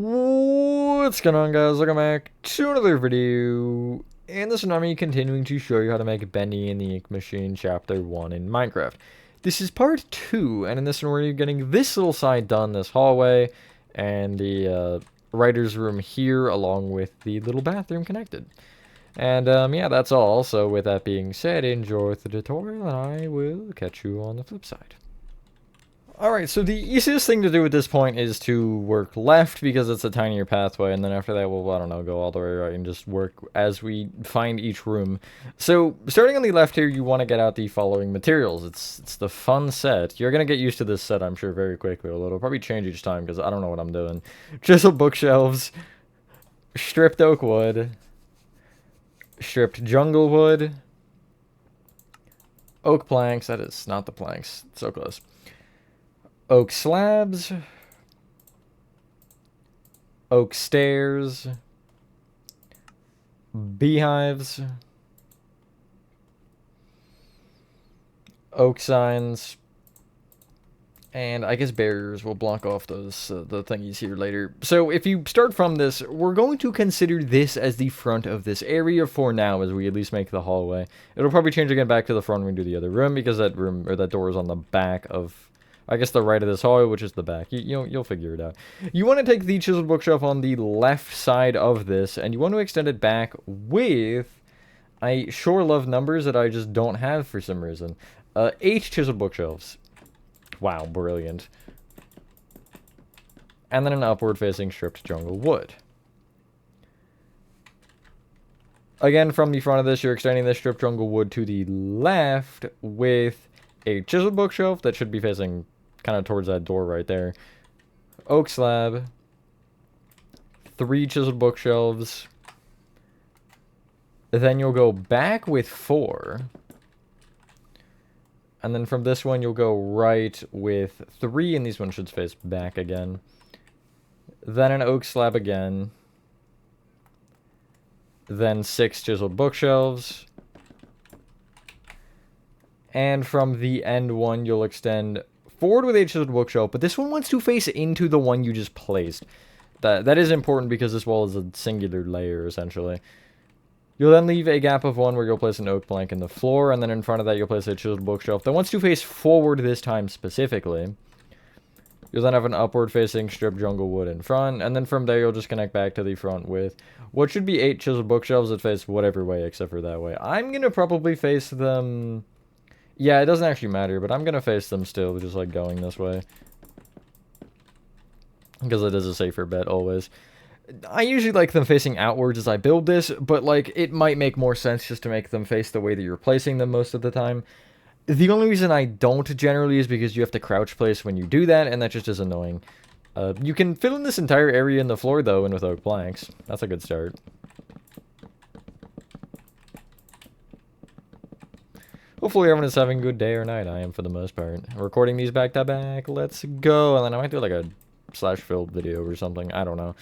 What's going on, guys? Welcome back to another video. And this is me continuing to show you how to make Bendy in the Ink Machine Chapter 1 in Minecraft. This is part 2, and in this one we're getting this little side done, this hallway, and the writer's room here, along with the little bathroom connected. And yeah, that's all. So with that being said, enjoy the tutorial, and I will catch you on the flip side. Alright, so the easiest thing to do at this point is to work left because it's a tinier pathway, and then after that we'll, I don't know, go all the way right and just work as we find each room. So, starting on the left here, you want to get out the following materials. It's the fun set. You're going to get used to this set, I'm sure, very quickly, although it'll probably change each time because I don't know what I'm doing. Chiseled bookshelves, stripped oak wood, stripped jungle wood, oak planks, that is not the planks, so close. Oak slabs, oak stairs, beehives, oak signs, and I guess barriers will block off those the thingies here later. So if you start from this, we're going to consider this as the front of this area for now, as we at least make the hallway. It'll probably change again back to the front when we do the other room, because that room, or that door is on the back of, I guess, the right of this hallway, which is the back. You'll figure it out. You want to take the chiseled bookshelf on the left side of this, and you want to extend it back with, I sure love numbers that I just don't have for some reason. 8 chiseled bookshelves. Wow, brilliant. And then an upward-facing stripped jungle wood. Again, from the front of this, you're extending this stripped jungle wood to the left with a chiseled bookshelf that should be facing kind of towards that door right there. Oak slab. 3 chiseled bookshelves. Then you'll go back with 4. And then from this one, you'll go right with 3, and these ones should face back again. Then an oak slab again. Then 6 chiseled bookshelves. And from the end one, you'll extend forward with a chiseled bookshelf, but this one wants to face into the one you just placed. That is important because this wall is a singular layer, essentially. You'll then leave a gap of 1 where you'll place an oak plank in the floor, and then in front of that you'll place a chiseled bookshelf that wants to face forward this time specifically. You'll then have an upward-facing stripped jungle wood in front, and then from there you'll just connect back to the front with what should be 8 chiseled bookshelves that face whatever way except for that way. I'm going to probably face them... Yeah, it doesn't actually matter, but I'm going to face them still, just like going this way. Because it is a safer bet, always. I usually like them facing outwards as I build this, but like, it might make more sense just to make them face the way that you're placing them most of the time. The only reason I don't generally is because you have to crouch place when you do that, and that just is annoying. You can fill in this entire area in the floor, though, and with oak planks. That's a good start. Hopefully everyone is having a good day or night. I am for the most part. I'm recording these back to back. Let's go. And then I might do like a /build video or something. I don't know.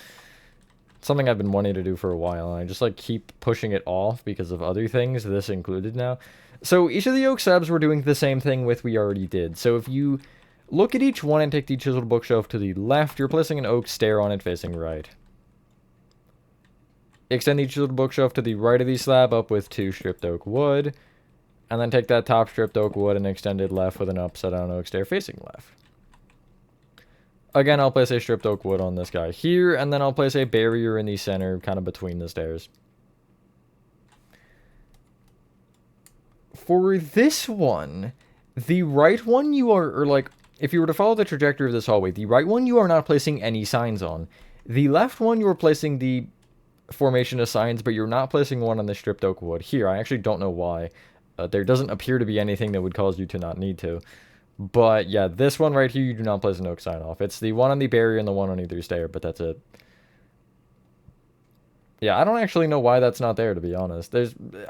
Something I've been wanting to do for a while. And I just like keep pushing it off because of other things, this included now. So each of the oak slabs we're doing the same thing with we already did. So if you look at each one and take the chiseled bookshelf to the left, you're placing an oak stair on it facing right. Extend the chiseled bookshelf to the right of the slab up with 2 stripped oak wood. And then take that top stripped oak wood and extend it left with an upside down oak stair facing left. Again, I'll place a stripped oak wood on this guy here, and then I'll place a barrier in the center, kind of between the stairs. For this one, the right one you are, or like, if you were to follow the trajectory of this hallway, the right one you are not placing any signs on. The left one you are placing the formation of signs, but you're not placing one on the stripped oak wood. Here, I actually don't know why. There doesn't appear to be anything that would cause you to not need to. But yeah, this one right here, you do not place an oak sign off. It's the one on the barrier and the one on either stair, but that's it. Yeah, I don't actually know why that's not there, to be honest.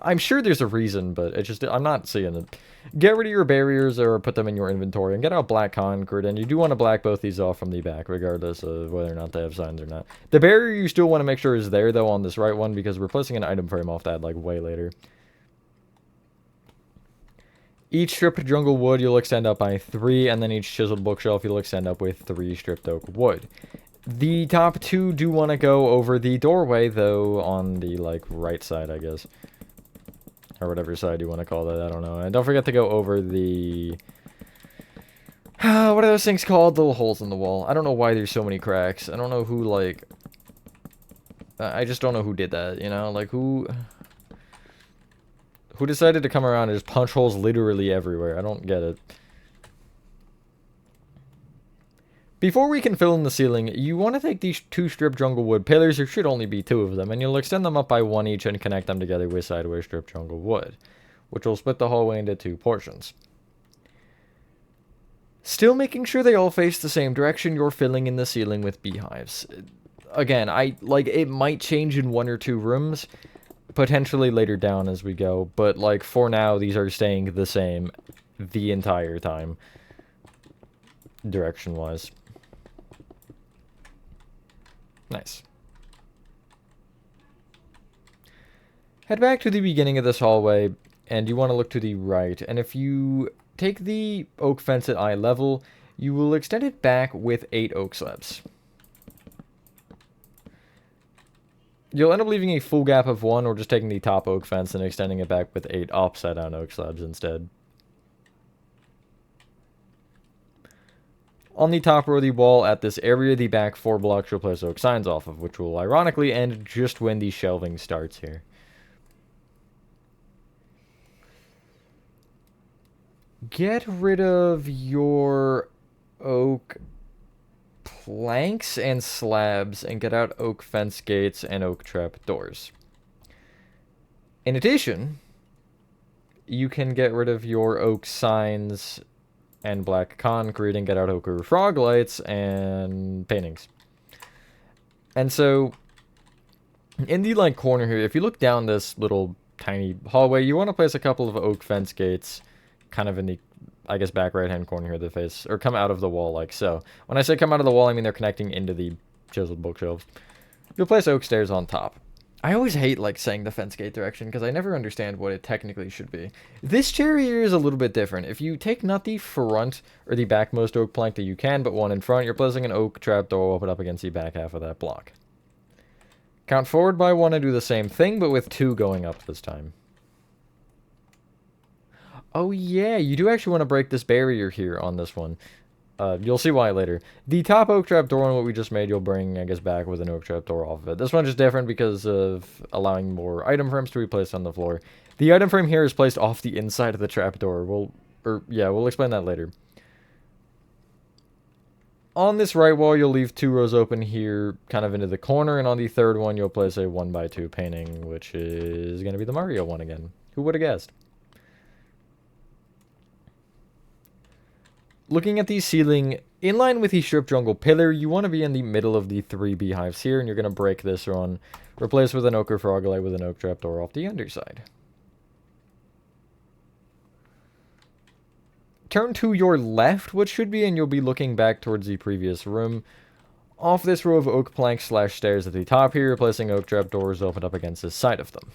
I'm sure there's a reason, but it's just, I'm not seeing it. Get rid of your barriers or put them in your inventory and get out black concrete, and you do want to black both these off from the back, regardless of whether or not they have signs or not. The barrier you still want to make sure is there, though, on this right one, because we're placing an item frame off that, like, way later. Each stripped jungle wood you'll extend up by 3, and then each chiseled bookshelf you'll extend up with 3 stripped oak wood. The top two do want to go over the doorway, though, on the, like, right side, I guess. Or whatever side you want to call that, I don't know. And don't forget to go over the... what are those things called? The little holes in the wall. I don't know why there's so many cracks. I don't know who, like... I just don't know who did that, you know? Like, who decided to come around and just punch holes literally everywhere? I don't get it. Before we can fill in the ceiling, you want to take these 2 strip jungle wood pillars, there should only be 2 of them, and you'll extend them up by 1 each and connect them together with sideways strip jungle wood, which will split the hallway into 2 portions. Still making sure they all face the same direction, you're filling in the ceiling with beehives. Again, it might change in 1 or 2 rooms, potentially later down as we go, but, like, for now, these are staying the same the entire time, direction-wise. Nice. Head back to the beginning of this hallway, and you want to look to the right, and if you take the oak fence at eye level, you will extend it back with 8 oak slabs. You'll end up leaving a full gap of 1, or just taking the top oak fence and extending it back with 8 upside down oak slabs instead. On the top row of the wall at this area, the back 4 blocks you'll place oak signs off of, which will ironically end just when the shelving starts here. Get rid of your oak planks and slabs and get out oak fence gates and oak trap doors. In addition, you can get rid of your oak signs and black concrete and get out ochre frog lights and paintings. And so, in the, like, corner here, if you look down this little tiny hallway, you want to place a couple of oak fence gates kind of in the, I guess, back right-hand corner here of the face, or come out of the wall like so. When I say come out of the wall, I mean they're connecting into the chiseled bookshelves. You'll place oak stairs on top. I always hate, like, saying the fence gate direction, because I never understand what it technically should be. This chair here is a little bit different. If you take not the front, or the backmost oak plank that you can, but one in front, you're placing an oak trapdoor open up against the back half of that block. Count forward by 1 and do the same thing, but with 2 going up this time. Oh yeah, you do actually want to break this barrier here on this one. You'll see why later. The top oak trap door on what we just made, you'll bring, I guess, back with an oak trap door off of it. This one's just different because of allowing more item frames to be placed on the floor. The item frame here is placed off the inside of the trap door. We'll explain that later. On this right wall, you'll leave 2 rows open here, kind of into the corner, and on the third one, you'll place a 1x2 painting, which is going to be the Mario one again. Who would have guessed? Looking at the ceiling, in line with the strip jungle pillar, you want to be in the middle of the 3 beehives here, and you're going to break this one. Replace with an ochre frog light with an oak trapdoor off the underside. Turn to your left, which should be, and you'll be looking back towards the previous room. Off this row of oak planks / stairs at the top here, placing oak trapdoors opened up against the side of them.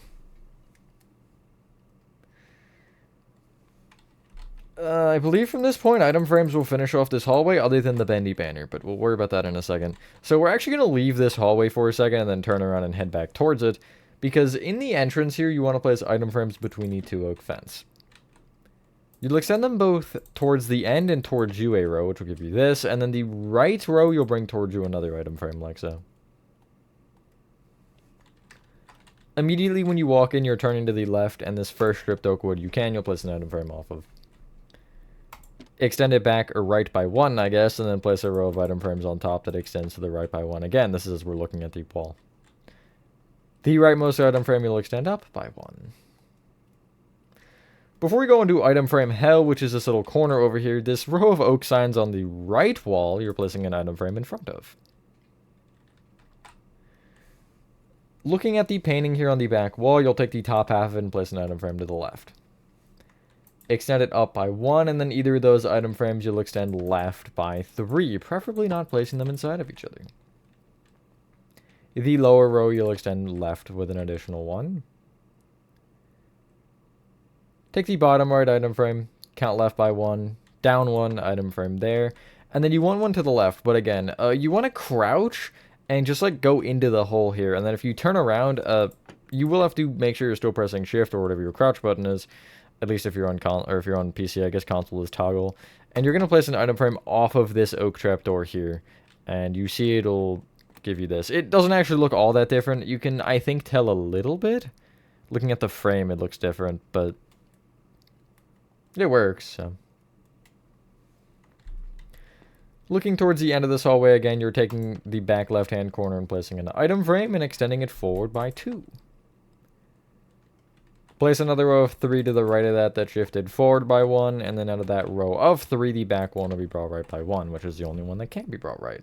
I believe from this point, item frames will finish off this hallway other than the Bendy banner, but we'll worry about that in a second. So we're actually going to leave this hallway for a second and then turn around and head back towards it, because in the entrance here, you want to place item frames between the 2 oak fence. You'll extend them both towards the end and towards you a row, which will give you this, and then the right row you'll bring towards you another item frame like so. Immediately when you walk in, you're turning to the left, and this first stripped oak wood you'll place an item frame off of. Extend it back or right by 1, I guess, and then place a row of item frames on top that extends to the right by 1. Again, this is as we're looking at the wall. The rightmost item frame you'll extend up by 1. Before we go into item frame hell, which is this little corner over here, this row of oak signs on the right wall, you're placing an item frame in front of. Looking at the painting here on the back wall, you'll take the top half of it and place an item frame to the left. Extend it up by 1, and then either of those item frames you'll extend left by 3, preferably not placing them inside of each other. The lower row you'll extend left with an additional 1. Take the bottom right item frame, count left by 1, down 1, item frame there, And then you want one to the left, but again, you want to crouch and just like go into the hole here. And then if you turn around, you will have to make sure you're still pressing shift or whatever your crouch button is. At least if you're on or if you're on PC, I guess console is toggle. And you're gonna place an item frame off of this oak trapdoor here, and you see it'll give you this. It doesn't actually look all that different. You can, I think, tell a little bit. Looking at the frame, it looks different, but it works. So. Looking towards the end of this hallway again, you're taking the back left-hand corner and placing an item frame and extending it forward by 2. Place another row of 3 to the right of that shifted forward by 1, and then out of that row of 3, the back one will be brought right by 1, which is the only one that can't be brought right.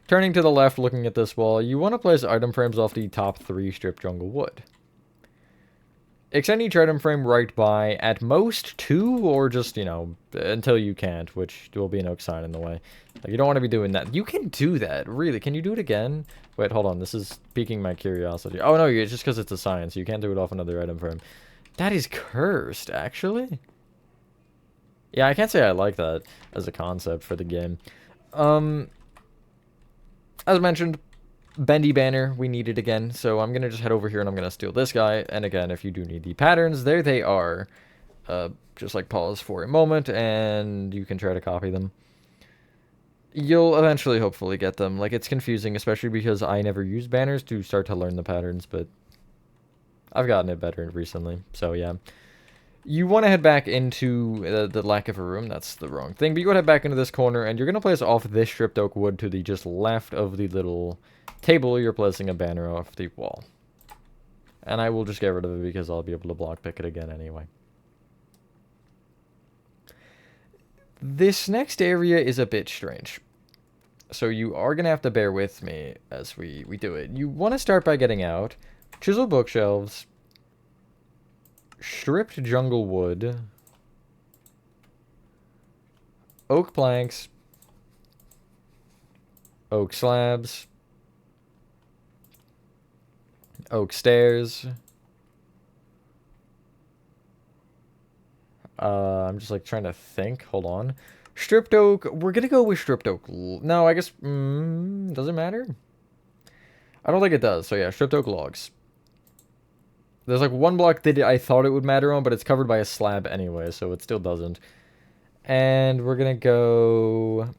Turning to the left, looking at this wall, you want to place item frames off the top 3 stripped jungle wood. Extend each item frame right by, at most, 2, or just, you know, until you can't, which will be an oak sign in the way. Like, you don't want to be doing that. You can do that, really. Can you do it again? Wait, hold on. This is piquing my curiosity. Oh, no, it's just because it's a sign, so you can't do it off another item frame. That is cursed, actually. Yeah, I can't say I like that as a concept for the game. As mentioned, Bendy banner, we need it again, so I'm gonna just head over here and I'm gonna steal this guy. And again, if you do need the patterns, there they are. Just like pause for a moment and you can try to copy them. You'll eventually hopefully get them. Like, it's confusing, especially because I never use banners to start to learn the patterns, but I've gotten it better recently, so yeah. You want to head back into the lack of a room. That's the wrong thing. But you want to head back into this corner, and you're going to place off this stripped oak wood to the just left of the little table. You're placing a banner off the wall. And I will just get rid of it because I'll be able to block pick it again anyway. This next area is a bit strange. So you are going to have to bear with me as we do it. You want to start by getting out chiseled bookshelves, stripped jungle wood, oak planks, oak slabs, oak stairs. I'm just like trying to think. Hold on. Stripped oak. We're gonna go with stripped oak. No, I guess. Does it matter? I don't think it does. So yeah, stripped oak logs. There's like one block that I thought it would matter on, but it's covered by a slab anyway, so it still doesn't. And we're gonna go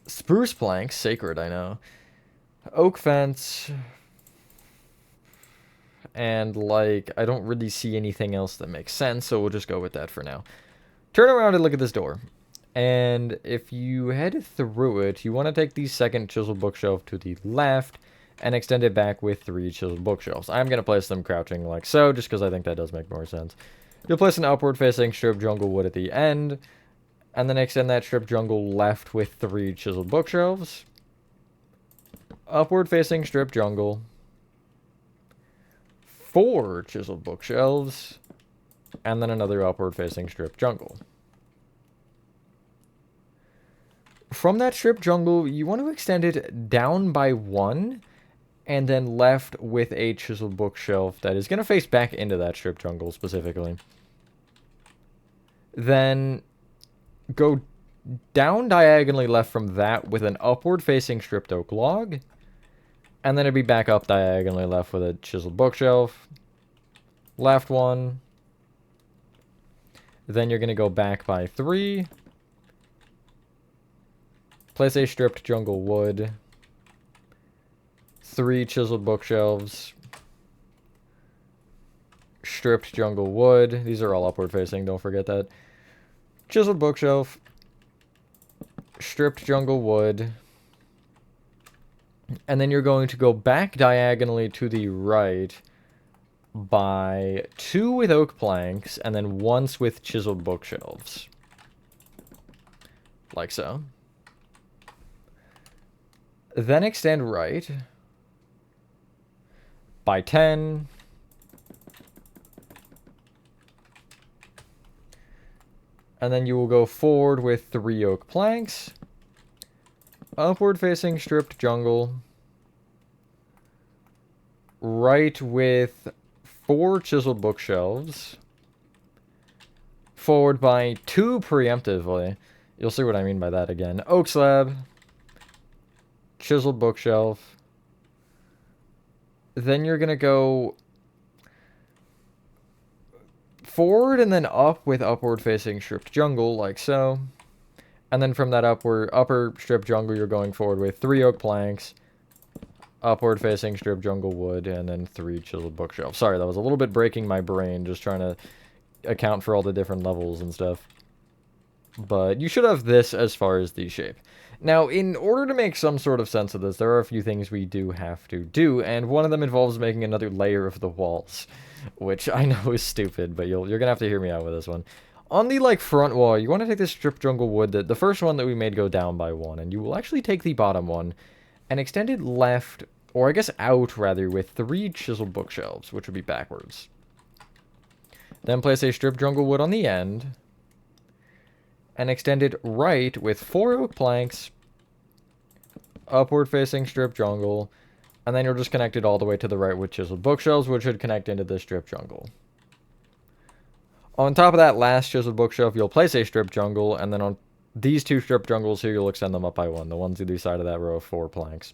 spruce planks, sacred, I know. Oak fence. And like, I don't really see anything else that makes sense, so we'll just go with that for now. Turn around and look at this door. And if you head through it, you want to take the second chiseled bookshelf to the left and extend it back with 3 chiseled bookshelves. I'm going to place them crouching like so, just because I think that does make more sense. You'll place an upward-facing stripped jungle wood at the end, and then extend that stripped jungle left with 3 chiseled bookshelves. Upward-facing stripped jungle. 4 chiseled bookshelves. And then another upward-facing stripped jungle. From that stripped jungle, you want to extend it down by 1, and then left with a chiseled bookshelf that is going to face back into that stripped jungle specifically. Then go down diagonally left from that with an upward-facing stripped oak log, and then it'd be back up diagonally left with a chiseled bookshelf. Left one. Then you're going to go back by 3. Place a stripped jungle wood. 3 chiseled bookshelves. Stripped jungle wood. These are all upward facing, don't forget that. Chiseled bookshelf. Stripped jungle wood. And then you're going to go back diagonally to the right by 2 with oak planks, and then once with chiseled bookshelves. Like so. Then extend right by 10. And then you will go forward with 3 oak planks. Upward facing stripped jungle. Right with 4 chiseled bookshelves. forward by 2 preemptively. You'll see what I mean by that again. Oak slab, chiseled bookshelf. Then you're going to go forward and then up with upward facing stripped jungle, like so. And then from that upper strip jungle, you're going forward with 3 oak planks, upward facing strip jungle wood, and then 3 chiseled bookshelves. Sorry, that was a little bit breaking my brain, just trying to account for all the different levels and stuff. But you should have this as far as the shape. Now, in order to make some sort of sense of this, there are a few things we do have to do, and one of them involves making another layer of the walls, which I know is stupid, but you're gonna have to hear me out with this one. On the, like, front wall, you want to take this strip jungle wood, the first one that we made go down by 1, and you will actually take the bottom one and extend it left, or I guess out, rather, with 3 chiseled bookshelves, which would be backwards. Then place a strip jungle wood on the end, and extend it right with 4 oak planks, upward facing strip jungle, and then you'll just connect it all the way to the right with chiseled bookshelves, which should connect into this strip jungle. On top of that last chiseled bookshelf, you'll place a strip jungle, and then on these 2 strip jungles here, you'll extend them up by 1, the ones either side of that row of 4 planks.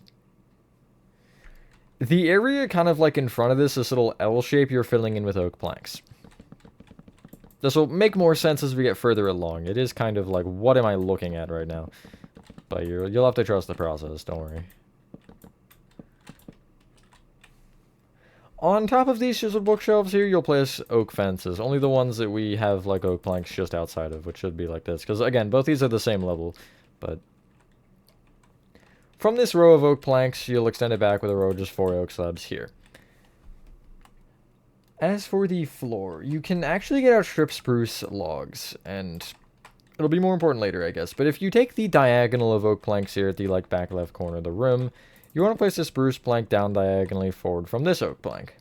The area kind of like in front of this little L shape, you're filling in with oak planks. This will make more sense as we get further along. It is kind of like, what am I looking at right now? But you'll have to trust the process, don't worry. On top of these chiseled bookshelves here, you'll place oak fences. Only the ones that we have, like, oak planks just outside of, which should be like this. Because, again, both these are the same level, but... From this row of oak planks, you'll extend it back with a row of just 4 oak slabs here. As for the floor, you can actually get out strip spruce logs, and it'll be more important later, I guess. But if you take the diagonal of oak planks here at the, like, back left corner of the room, you want to place this spruce plank down diagonally forward from this oak plank.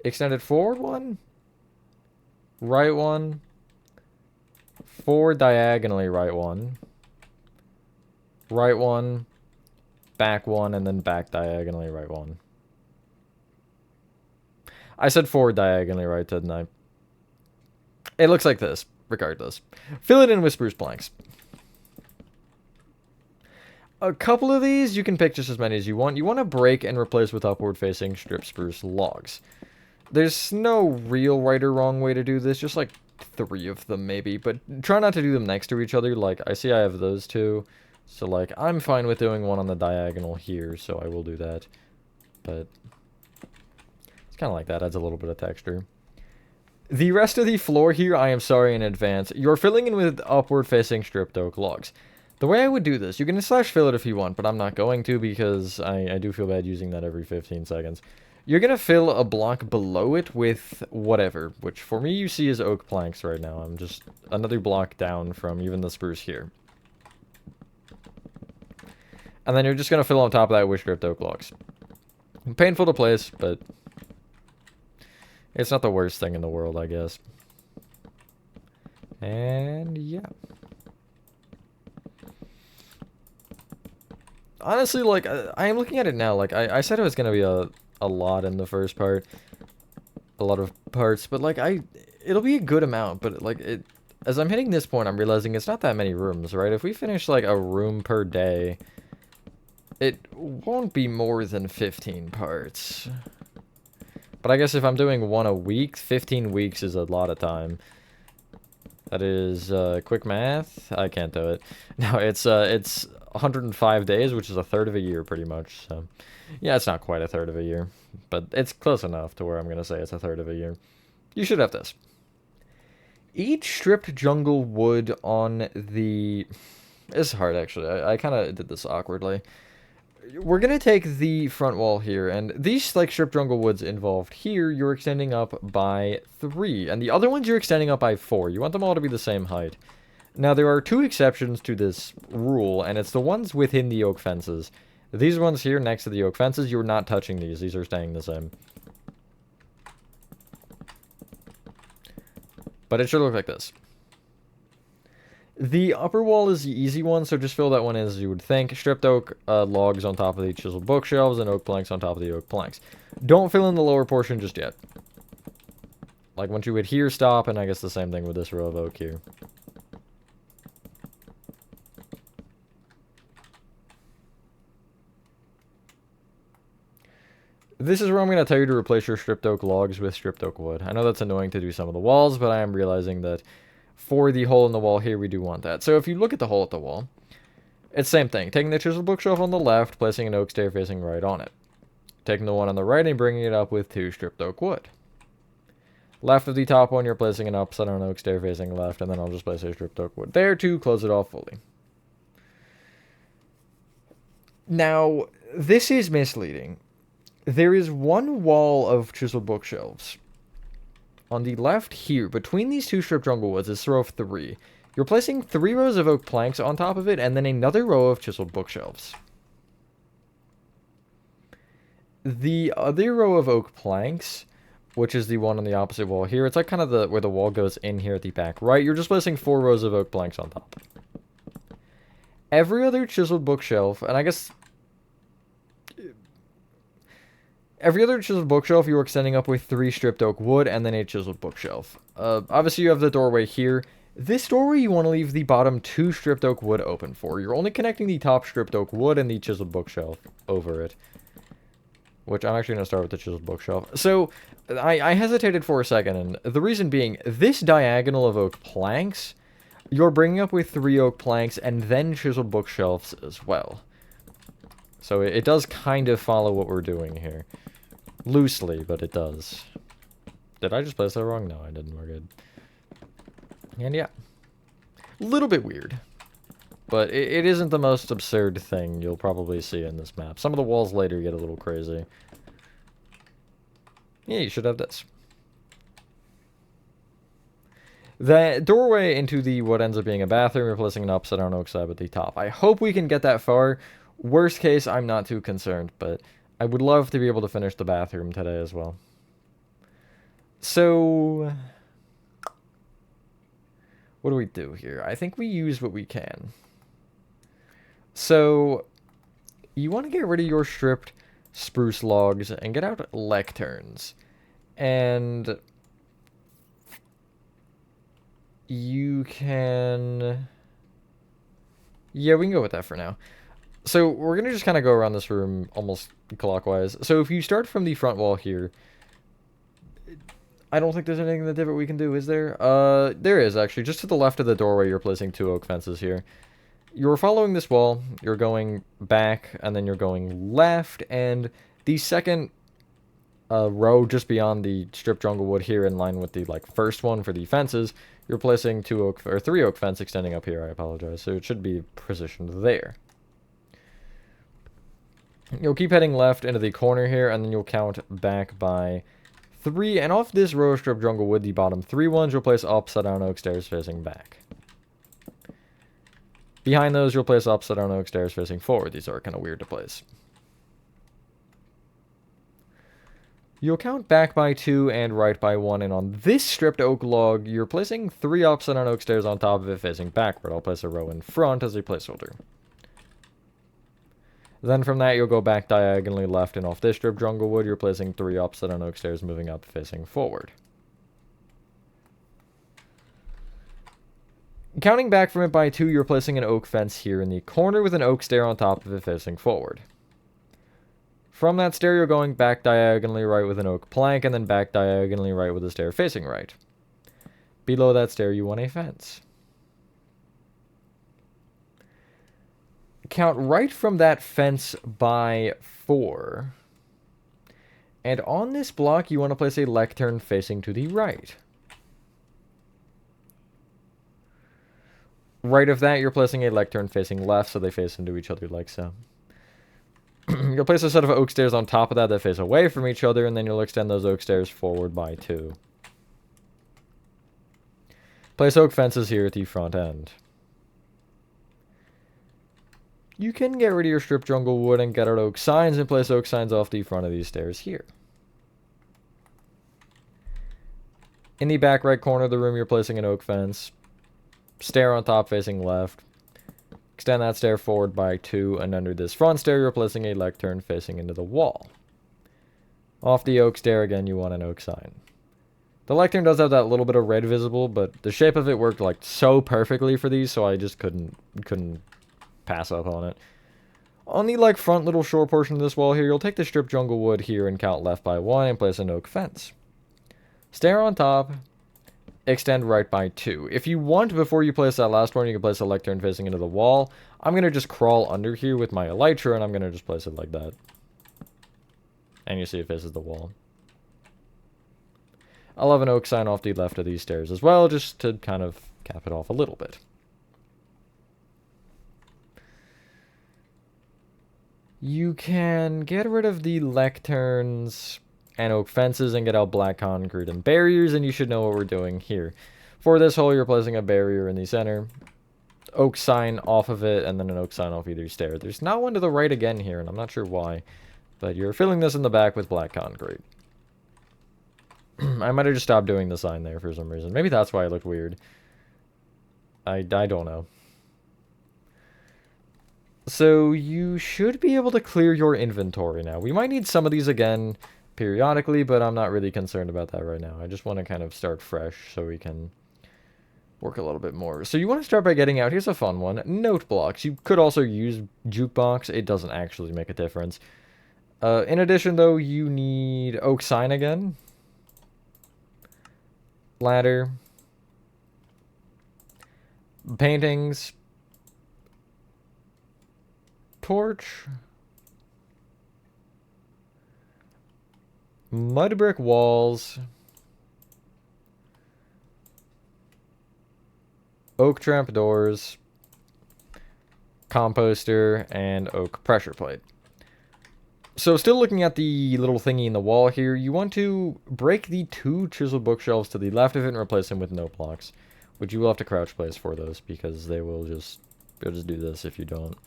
Extend it forward 1, right 1, forward diagonally right 1, right 1, back 1, and then back diagonally right 1. I said forward diagonally right, didn't I? It looks like this, regardless. Fill it in with spruce planks. A couple of these, you can pick just as many as you want. You want to break and replace with upward-facing strip spruce logs. There's no real right or wrong way to do this, just like 3 of them maybe, but try not to do them next to each other. Like, I see I have those 2, so like, I'm fine with doing one on the diagonal here, so I will do that. But it's kind of like that, adds a little bit of texture. The rest of the floor here, I am sorry in advance, you're filling in with upward-facing stripped oak logs. The way I would do this, you can slash fill it if you want, but I'm not going to because I do feel bad using that every 15 seconds. You're going to fill a block below it with whatever, which for me you see is oak planks right now. I'm just another block down from even the spruce here. And then you're just going to fill on top of that with stripped oak logs. Painful to place, but it's not the worst thing in the world, I guess. And yeah. Honestly, like, I am looking at it now, like, I said it was going to be a lot in the first part. A lot of parts, but, like, it'll be a good amount, but, like, as I'm hitting this point, I'm realizing it's not that many rooms, right? If we finish, like, a room per day, it won't be more than 15 parts. But I guess if I'm doing 1 a week, 15 weeks is a lot of time. That is, quick math? I can't do it. No, it's 105 days, which is a third of a year, pretty much. So, yeah, it's not quite a third of a year, but it's close enough to where I'm going to say it's a third of a year. You should have this. Each stripped jungle wood on the... It's hard, actually. I kind of did this awkwardly. We're going to take the front wall here, and these, like, stripped jungle woods involved here, you're extending up by 3, and the other ones you're extending up by 4. You want them all to be the same height. Now, there are 2 exceptions to this rule, and it's the ones within the oak fences. These ones here next to the oak fences, you're not touching these. These are staying the same. But it should look like this. The upper wall is the easy one, so just fill that one in as you would think. Stripped oak logs on top of the chiseled bookshelves and oak planks on top of the oak planks. Don't fill in the lower portion just yet. Like, once you hit here, stop, and I guess the same thing with this row of oak here. This is where I'm going to tell you to replace your stripped oak logs with stripped oak wood. I know that's annoying to do some of the walls, but I am realizing that for the hole in the wall here, we do want that. So if you look at the hole at the wall, it's the same thing. Taking the chiseled bookshelf on the left, placing an oak stair facing right on it. Taking the one on the right and bringing it up with 2 stripped oak wood. Left of the top one, you're placing an upside down oak stair facing left, and then I'll just place a stripped oak wood there to close it off fully. Now, this is misleading. There is one wall of chiseled bookshelves. On the left here, between these 2 stripped jungle woods, is a row of 3. You're placing 3 rows of oak planks on top of it, and then another row of chiseled bookshelves. The other row of oak planks, which is the one on the opposite wall here, it's like kind of where the wall goes in here at the back, right? You're just placing 4 rows of oak planks on top. Every other chiseled bookshelf, and I guess every other chiseled bookshelf you are extending up with 3 stripped oak wood and then a chiseled bookshelf. Obviously you have the doorway here. This doorway you want to leave the bottom 2 stripped oak wood open for. You're only connecting the top stripped oak wood and the chiseled bookshelf over it. Which I'm actually going to start with the chiseled bookshelf. So, I hesitated for a second, and the reason being, this diagonal of oak planks, you're bringing up with 3 oak planks and then chiseled bookshelves as well. So it does kind of follow what we're doing here. Loosely, but it does. Did I just place that wrong? No, I didn't. We're good. And yeah. A little bit weird. But it isn't the most absurd thing you'll probably see in this map. Some of the walls later get a little crazy. Yeah, you should have this. The doorway into the what ends up being a bathroom, replacing an upside down oak slab at the top. I hope we can get that far. Worst case, I'm not too concerned, but I would love to be able to finish the bathroom today as well. So, what do we do here? I think we use what we can. So, you want to get rid of your stripped spruce logs and get out lecterns. And you can... Yeah, we can go with that for now. So, we're going to just kind of go around this room almost clockwise. So, if you start from the front wall here, I don't think there's anything that different we can do, is there? There is, actually. Just to the left of the doorway, you're placing 2 oak fences here. You're following this wall, you're going back, and then you're going left, and the second row just beyond the stripped jungle wood here in line with the first one for the fences, you're placing 3 oak fence extending up here, I apologize, so it should be positioned there. You'll keep heading left into the corner here, and then you'll count back by 3, and off this row of stripped jungle wood, the bottom 3 ones, you'll place upside down oak stairs facing back. Behind those, you'll place upside down oak stairs facing forward. These are kind of weird to place. You'll count back by 2 and right by 1, and on this stripped oak log, you're placing 3 upside down oak stairs on top of it facing backward. I'll place a row in front as a placeholder. Then from that, you'll go back diagonally left, and off this stripped jungle wood, you're placing 3 upside down oak stairs moving up facing forward. Counting back from it by 2, you're placing an oak fence here in the corner with an oak stair on top of it facing forward. From that stair, you're going back diagonally right with an oak plank, and then back diagonally right with a stair facing right. Below that stair, you want a fence. Count right from that fence by 4. And on this block, you want to place a lectern facing to the right. Right of that, you're placing a lectern facing left, so they face into each other like so. You'll place a set of oak stairs on top of that face away from each other, and then you'll extend those oak stairs forward by 2. Place oak fences here at the front end. You can get rid of your stripped jungle wood and get out oak signs and place oak signs off the front of these stairs here. In the back right corner of the room, you're placing an oak fence. Stair on top facing left. Extend that stair forward by 2, and under this front stair, you're placing a lectern facing into the wall. Off the oak stair, again, you want an oak sign. The lectern does have that little bit of red visible, but the shape of it worked like so perfectly for these, so I just couldn't pass up on it. On the like front little shore portion of this wall here, you'll take the strip jungle wood here and count left by 1 and place an oak fence. Stair on top, extend right by 2. If you want, before you place that last one, you can place a lectern facing into the wall. I'm going to just crawl under here with my elytra, and I'm going to just place it like that. And you see it faces the wall. I'll have an oak sign off the left of these stairs as well, just to kind of cap it off a little bit. You can get rid of the lecterns and oak fences and get out black concrete and barriers, and you should know what we're doing here. For this hole, you're placing a barrier in the center, oak sign off of it, and then an oak sign off either stair. There's not one to the right again here, and I'm not sure why, but you're filling this in the back with black concrete. I might have just stopped doing the sign there for some reason. Maybe that's why it looked weird. I don't know. So you should be able to clear your inventory now. We might need some of these again periodically, but I'm not really concerned about that right now. I just want to kind of start fresh so we can work a little bit more. So you want to start by getting out, here's a fun one, note blocks. You could also use jukebox. It doesn't actually make a difference. In addition, though, you need oak sign again. Ladder. Paintings. Torch. Mud brick walls. Oak trap doors. Composter. And oak pressure plate. So still looking at the little thingy in the wall here, you want to break the 2 chisel bookshelves to the left of it and replace them with note blocks. Which you will have to crouch place for those, because they will just, they'll just do this if you don't.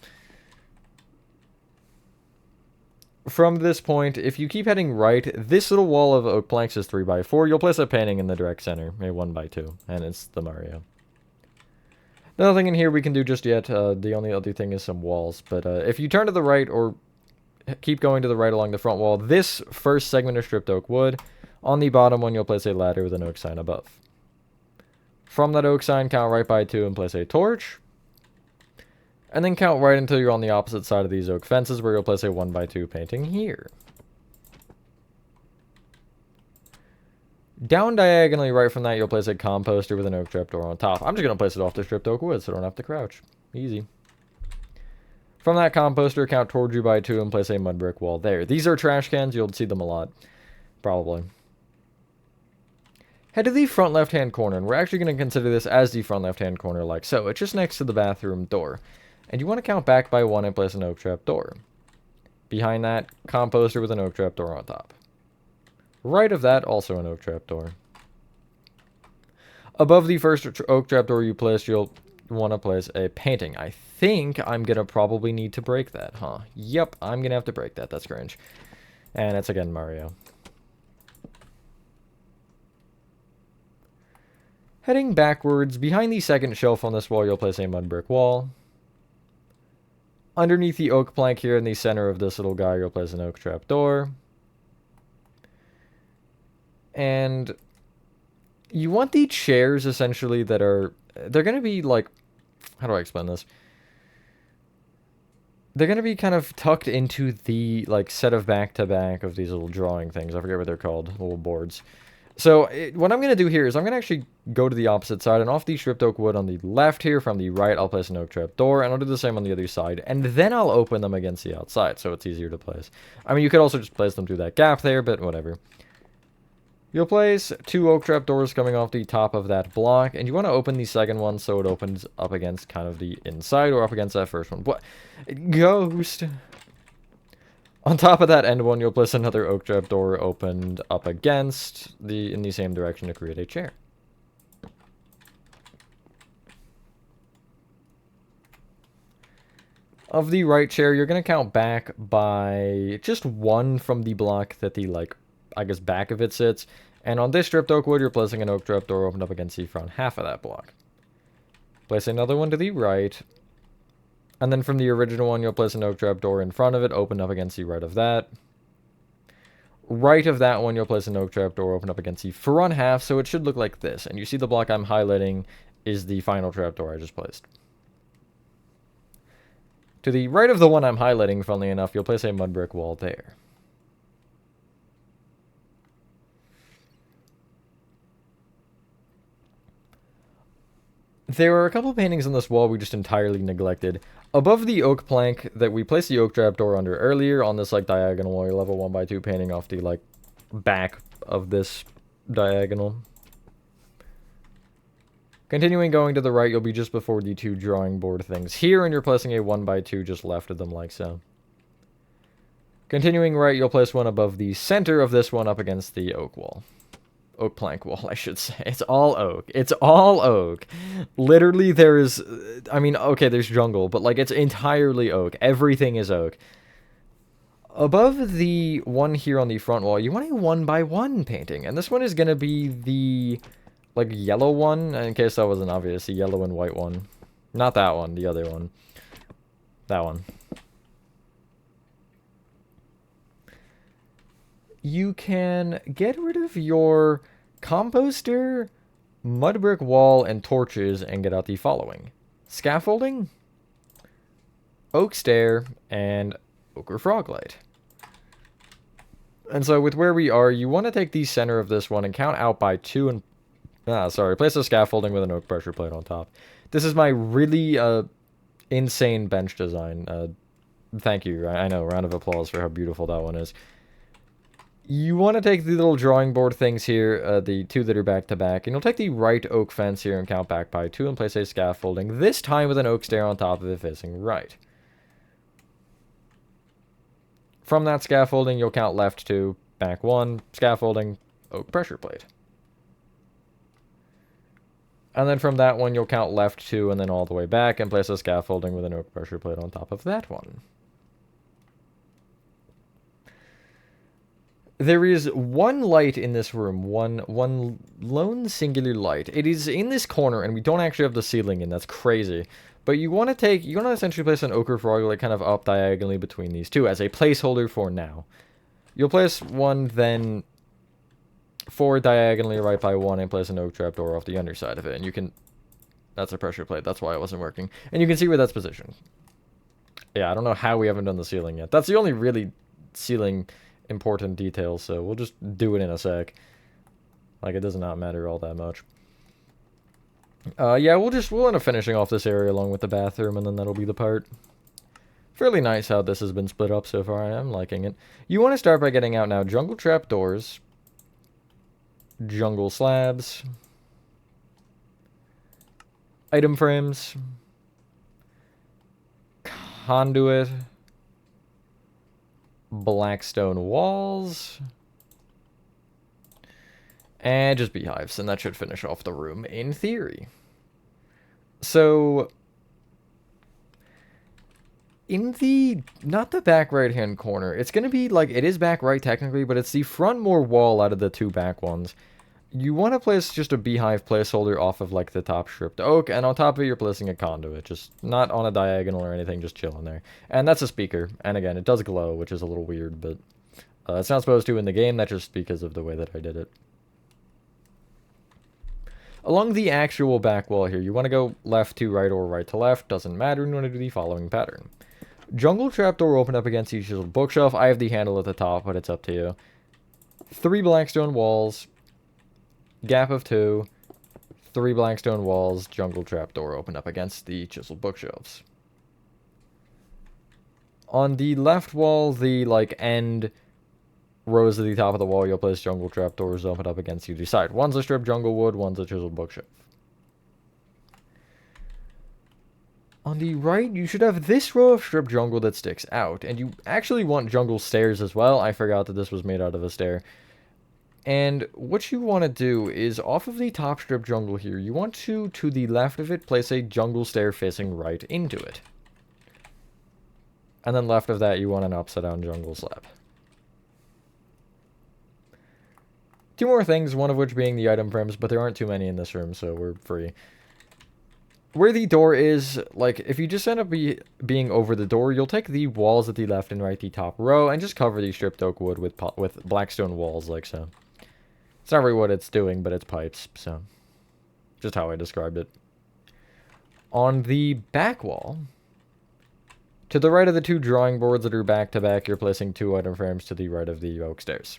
From this point, if you keep heading right, this little wall of oak planks is 3x4. You'll place a painting in the direct center, a 1x2, and it's the Mario. Nothing in here we can do just yet. The only other thing is some walls. But if you turn to the right or keep going to the right along the front wall, this first segment of stripped oak wood, on the bottom one you'll place a ladder with an oak sign above. From that oak sign, count right by 2 and place a torch. And then count right until you're on the opposite side of these oak fences, where you'll place a 1x2 painting here. Down diagonally right from that, you'll place a composter with an oak trapdoor on top. I'm just going to place it off the stripped oak wood, so I don't have to crouch. Easy. From that composter, count towards you by 2 and place a mud brick wall there. These are trash cans. You'll see them a lot. Probably. Head to the front left-hand corner, and we're actually going to consider this as the front left-hand corner like so. It's just next to the bathroom door. And you want to count back by 1 and place an oak trap door. Behind that, composter with an oak trap door on top. Right of that, also an oak trap door. Above the first oak trap door you placed, you'll want to place a painting. I think I'm going to probably need to break that, huh? Yep, I'm going to have to break that. That's cringe. And it's again Mario. Heading backwards, behind the second shelf on this wall, you'll place a mud brick wall. Underneath the oak plank here in the center of this little guy, you'll place an oak trap door. And you want the chairs, essentially, that are... They're going to be, like... How do I explain this? They're going to be kind of tucked into the, like, set of back-to-back of these little drawing things. I forget what they're called. Little boards. So, what I'm going to do here is I'm going to actually go to the opposite side, and off the stripped oak wood on the left here, from the right, I'll place an oak trap door, and I'll do the same on the other side, and then I'll open them against the outside, so it's easier to place. I mean, you could also just place them through that gap there, but whatever. You'll place 2 oak trap doors coming off the top of that block, and you want to open the second one so it opens up against kind of the inside, or up against that first one. What? Ghost! On top of that end one, you'll place another oak trap door opened up against in the same direction to create a chair. Of the right chair, you're going to count back by just 1 from the block that the, like, I guess back of it sits. And on this stripped oak wood, you're placing an oak trap door opened up against the front half of that block. Place another one to the right. And then from the original one, you'll place an oak trap door in front of it, open up against the right of that. right of that one, you'll place an oak trapdoor open up against the front half, so it should look like this. And you see the block I'm highlighting is the final trapdoor I just placed. To the right of the one I'm highlighting, funnily enough, you'll place a mud brick wall there. There are a couple paintings on this wall we just entirely neglected. Above the oak plank that we placed the oak trapdoor under earlier on this, like, diagonal wall, your level 1x2 painting off the, like, back of this diagonal. Continuing going to the right, you'll be just before the two drawing board things here, and you're placing a 1x2 just left of them, like so. Continuing right, you'll place one above the center of this one up against the oak wall. Oak plank wall, I should say. It's all oak. It's all oak. Literally, there is... I mean, okay, there's jungle, but, like, it's entirely oak. Everything is oak. Above the one here on the front wall, you want a 1x1 painting. And this one is going to be the, like, yellow one. In case that wasn't obvious, the yellow and white one. Not that one, the other one. That one. You can get rid of your composter, mud brick wall, and torches and get out the following: scaffolding, oak stair, and ochre frog light. And so with where we are, you want to take the center of this one and count out by 2 and... place a scaffolding with an oak pressure plate on top. This is my really insane bench design. Thank you. I know, round of applause for how beautiful that one is. You want to take the little drawing board things here, the two that are back to back, and you'll take the right oak fence here and count back by 2 and place a scaffolding, this time with an oak stair on top of it facing right. From that scaffolding, you'll count left 2, back 1, scaffolding, oak pressure plate. And then from that one, you'll count left 2 and then all the way back and place a scaffolding with an oak pressure plate on top of that one. There is one light in this room, one lone singular light. It is in this corner, and we don't actually have the ceiling in. That's crazy. But you want to essentially place an ochre frog light kind of up diagonally between these two as a placeholder for now. You'll place one, then forward diagonally right by 1 and place an oak trapdoor off the underside of it. And you can... That's a pressure plate. That's why it wasn't working. And you can see where that's positioned. Yeah, I don't know how we haven't done the ceiling yet. That's the only really ceiling... important details, so we'll just do it in a sec. Like, it does not matter all that much. Yeah, we'll end up finishing off this area along with the bathroom, and then that'll be the part. Fairly nice how this has been split up so far. I'm liking it. You want to start by getting out now jungle trapdoors, jungle slabs, item frames, conduit, blackstone walls, and just beehives, and that should finish off the room in theory. So in the, not the back right hand corner, it's going to be like, it is back right technically, but it's the front more wall out of the two back ones. You want to place just a beehive placeholder off of like the top stripped oak, and on top of it you're placing a conduit, just not on a diagonal or anything, just chilling there. And that's a speaker, and again, it does glow, which is a little weird, but it's not supposed to in the game, that's just because of the way that I did it. Along the actual back wall here, you want to go left to right or right to left, doesn't matter, you want to do the following pattern. Jungle trapdoor open up against each little bookshelf. I have the handle at the top, but it's up to you. 3 blackstone walls, gap of 2, 3 blackstone walls, jungle trapdoor open up against the chiseled bookshelves. On the left wall, the like end rows at the top of the wall, you'll place jungle trapdoors open up against each side. One's a stripped jungle wood, one's a chiseled bookshelf. On the right, you should have this row of stripped jungle that sticks out, and you actually want jungle stairs as well. I forgot that this was made out of a stair. And what you want to do is, off of the top strip jungle here, you want to the left of it, place a jungle stair facing right into it. And then left of that, you want an upside down jungle slab. 2 more things, one of which being the item frames, but there aren't too many in this room, so we're free. Where the door is, like, if you just end up being over the door, you'll take the walls at the left and right, the top row, and just cover the stripped oak wood with blackstone walls, like so. It's not really what it's doing, but it's pipes, so. Just how I described it. On the back wall, to the right of the two drawing boards that are back to back, you're placing two item frames to the right of the oak stairs.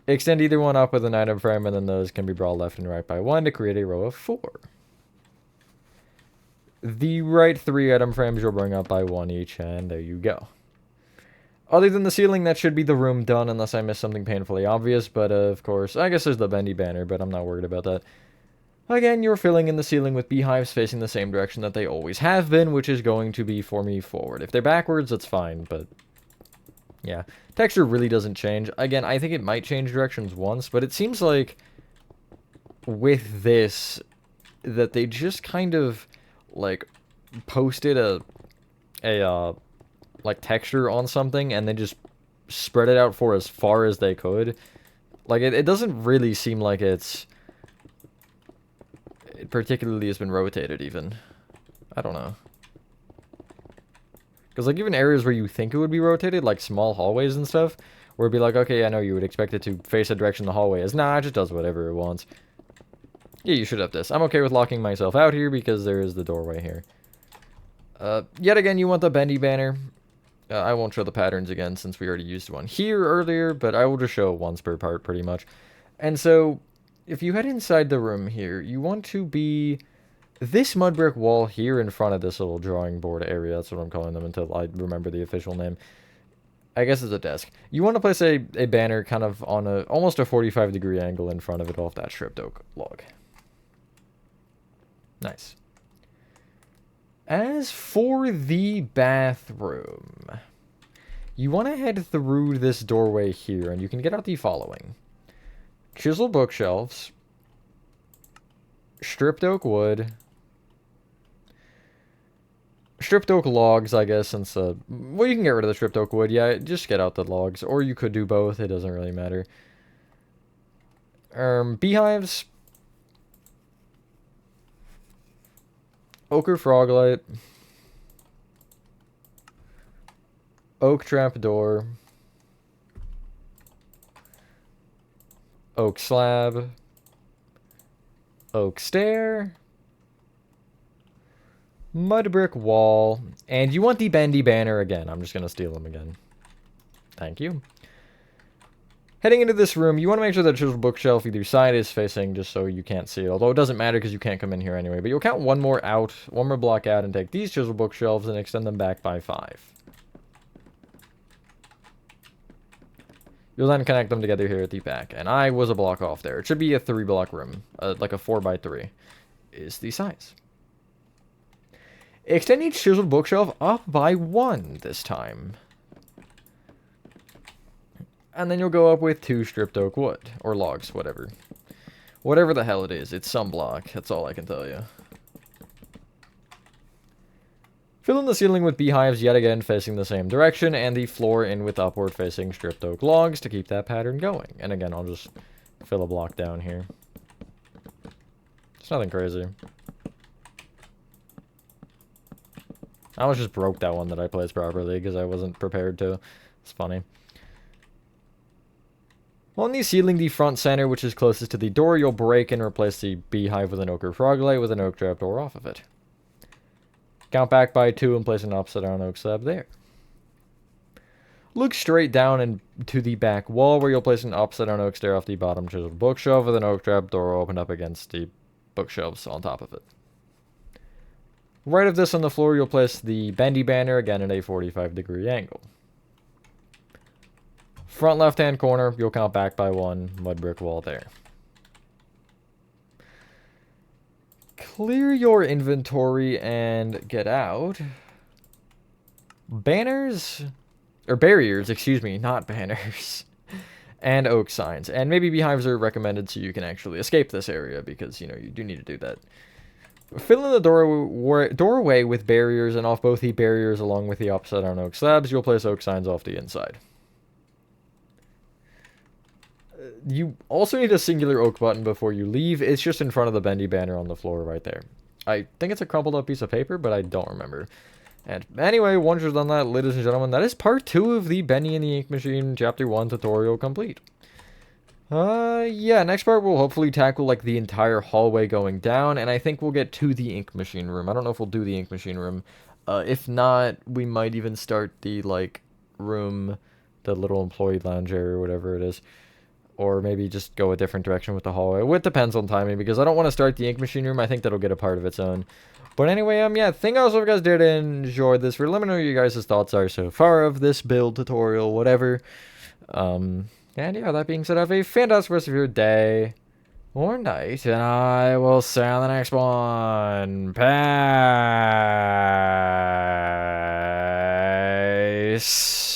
Extend either one up with an item frame, and then those can be brought left and right by one to create a row of 4. The right 3 item frames you'll bring up by 1 each, and there you go. Other than the ceiling, that should be the room done, unless I missed something painfully obvious, but of course, I guess there's the bendy banner, but I'm not worried about that. Again, you're filling in the ceiling with beehives facing the same direction that they always have been, which is going to be for me forward. If they're backwards, that's fine, but yeah. Texture really doesn't change. Again, I think it might change directions once, but it seems like with this that they just kind of like posted a like texture on something and then just spread it out for as far as they could. Like it doesn't really seem like it particularly has been rotated even. I don't know. Because, like, even areas where you think it would be rotated, like small hallways and stuff, where it'd be like, okay, I know you would expect it to face a direction the hallway is. Nah, it just does whatever it wants. Yeah, you should have this. I'm okay with locking myself out here because there is the doorway here. Yet again, you want the bendy banner. I won't show the patterns again since we already used one here earlier, but I will just show it once per part pretty much. And so, if you head inside the room here, you want to be this mud brick wall here in front of this little drawing board area. That's what I'm calling them until I remember the official name. I guess it's a desk. You want to place a banner kind of on almost a 45-degree angle in front of it off that stripped oak log. Nice. As for the bathroom, you want to head through this doorway here, and you can get out the following. Chisel bookshelves, stripped oak wood, stripped oak logs, I guess, since, well, you can get rid of the stripped oak wood, yeah, just get out the logs, or you could do both, it doesn't really matter. Beehives, ochre froglight, oak trapdoor, oak slab, oak stair, mud brick wall, and you want the bendy banner again. I'm just going to steal them again. Thank you. Heading into this room, you want to make sure that chisel bookshelf either side is facing just so you can't see it. Although it doesn't matter because you can't come in here anyway. But you'll count one more block out and take these chisel bookshelves and extend them back by 5. You'll then connect them together here at the back. And I was a block off there. It should be a 3-block room. Like a 4x3 is the size. Extend each chiseled bookshelf up by 1 this time. And then you'll go up with 2 stripped oak wood. Or logs, whatever. Whatever the hell it is. It's some block. That's all I can tell you. Fill in the ceiling with beehives yet again facing the same direction. And the floor in with upward facing stripped oak logs to keep that pattern going. And again, I'll just fill a block down here. It's nothing crazy. I almost just broke that one that I placed properly because I wasn't prepared to. It's funny. On the ceiling, the front center, which is closest to the door, you'll break and replace the beehive with an ochre froglight with an oak trapdoor off of it. Count back by 2 and place an upside down oak slab there. Look straight down and to the back wall where you'll place an upside down oak stair off the bottom chiseled bookshelf with an oak trapdoor opened up against the bookshelves on top of it. Right of this on the floor, you'll place the bendy banner again at a 45-degree angle. Front left-hand corner, you'll count back by 1, mud brick wall there. Clear your inventory and get out banners, or barriers, excuse me, not banners, and oak signs. And maybe beehives are recommended so you can actually escape this area because, you know, you do need to do that. Fill in the doorway with barriers, and off both the barriers along with the upside down oak slabs, you'll place oak signs off the inside. You also need a singular oak button before you leave. It's just in front of the Bendy banner on the floor right there. I think it's a crumpled up piece of paper, but I don't remember. And anyway, once you've done that, ladies and gentlemen, that is part 2 of the Bendy and the Ink Machine Chapter 1 tutorial complete. Yeah, next part we'll hopefully tackle, like, the entire hallway going down, and I think we'll get to the ink machine room. I don't know if we'll do the ink machine room. If not, we might even start the, like, room, the little employee lounge area or whatever it is. Or maybe just go a different direction with the hallway. It depends on timing, because I don't want to start the ink machine room. I think that'll get a part of its own. But anyway, yeah, thank you guys if you guys did enjoy this. Let me know what you guys' thoughts are so far of this build tutorial, whatever. And yeah, that being said, have a fantastic rest of your day or night, and I will see you on the next one. Peace.